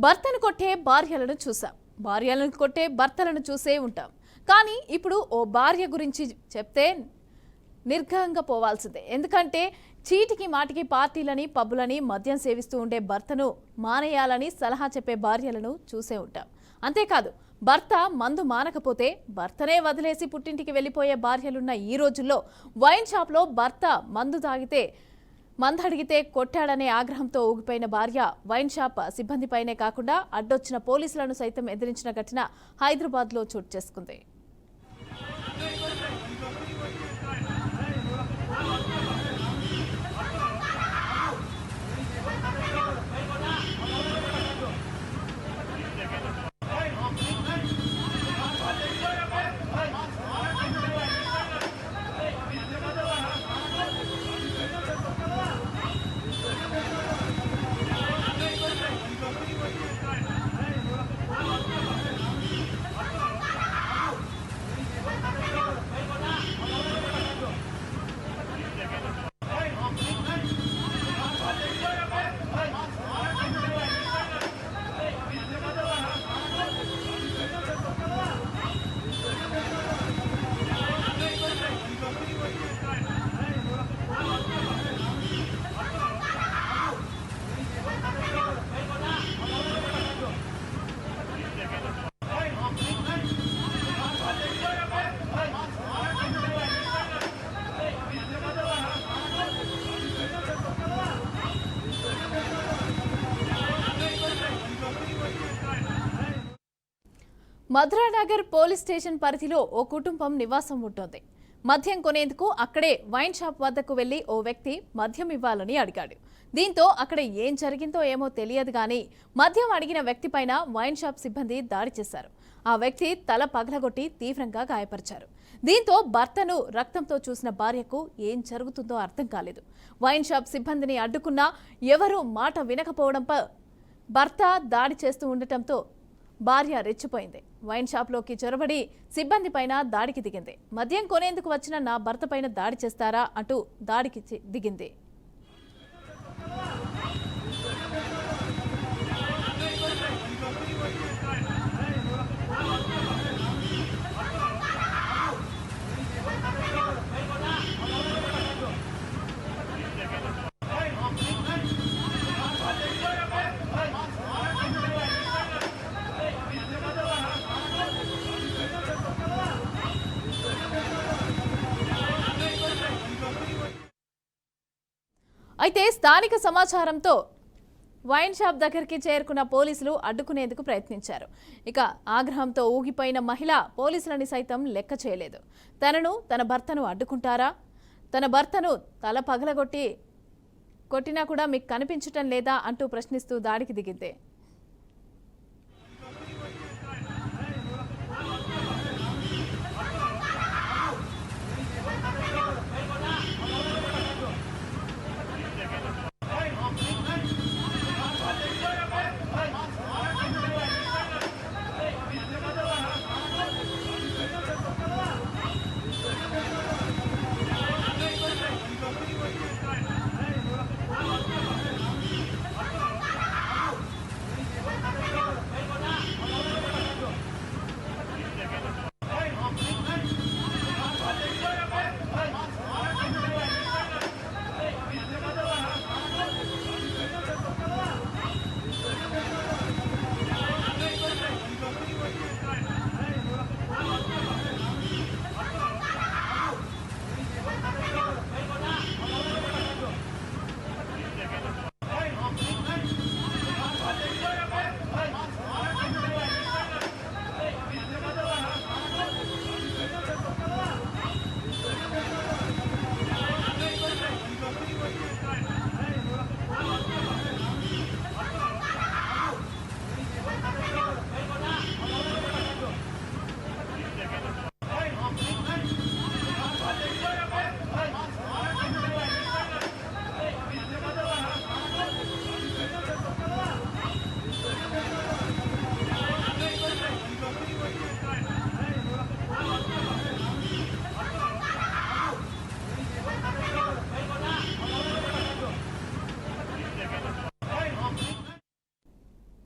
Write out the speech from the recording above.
భర్తను కొట్టే భార్యలను చూసాం, భార్యలను కొట్టే భర్తలను చూసే ఉంటాం. కానీ ఇప్పుడు ఓ భార్య గురించి చెప్తే నిర్ఘంగా పోవాల్సిందే. ఎందుకంటే చీటికి మాటికి పార్టీలని పబ్బులని మద్యం సేవిస్తూ ఉండే భర్తను మానేయాలని సలహా చెప్పే భార్యలను చూసే ఉంటాం. అంతేకాదు, భర్త మందు మానకపోతే భర్తనే వదిలేసి పుట్టింటికి వెళ్ళిపోయే భార్యలున్న ఈ రోజుల్లో వైన్ షాప్లో భర్త మందు అడిగితే కొట్టాడనే ఆగ్రహంతో ఊగిపోయిన భార్య వైన్ షాప్ సిబ్బందిపైనే కాకుండా అడ్డొచ్చిన పోలీసులను సైతం ఎదిరించిన ఘటన హైదరాబాద్లో చోటు చేసుకుంది. మధురానగర్ పోలీస్ స్టేషన్ పరిధిలో ఓ కుటుంబం నివాసం ఉంటోంది. మద్యం కొనేందుకు అక్కడే వైన్ షాప్ వద్దకు వెళ్లి ఓ వ్యక్తి మద్యం ఇవ్వాలని అడిగాడు. దీంతో అక్కడ ఏం జరిగిందో ఏమో తెలియదు గానీ మద్యం అడిగిన వ్యక్తి పైన వైన్ షాప్ సిబ్బంది దాడి చేశారు. ఆ వ్యక్తి తల పగలగొట్టి తీవ్రంగా గాయపరిచారు. దీంతో భర్తను రక్తంతో చూసిన భార్యకు ఏం జరుగుతుందో అర్థం కాలేదు. వైన్ షాప్ సిబ్బందిని అడ్డుకున్నా ఎవరూ మాట వినకపోవడంపై భర్త దాడి చేస్తూ ఉండటంతో భార్య రెచ్చిపోయింది. వైన్ షాప్లోకి చొరబడి సిబ్బంది పైన దాడికి దిగింది. మద్యం కొనేందుకు వచ్చిన నా భర్త పైన దాడి చేస్తారా అంటూ దాడికి దిగింది. అయితే స్థానిక సమాచారంతో వైన్ షాప్ దగ్గరికి చేరుకున్న పోలీసులు అడ్డుకునేందుకు ప్రయత్నించారు. ఇక ఆగ్రహంతో ఊగిపోయిన మహిళ పోలీసులని సైతం లెక్క చేయలేదు. తన భర్తను అడ్డుకుంటారా, తన భర్తను తల పగలగొట్టినా కూడా మీకు కనిపించటం లేదా అంటూ ప్రశ్నిస్తూ దాడికి దిగింది.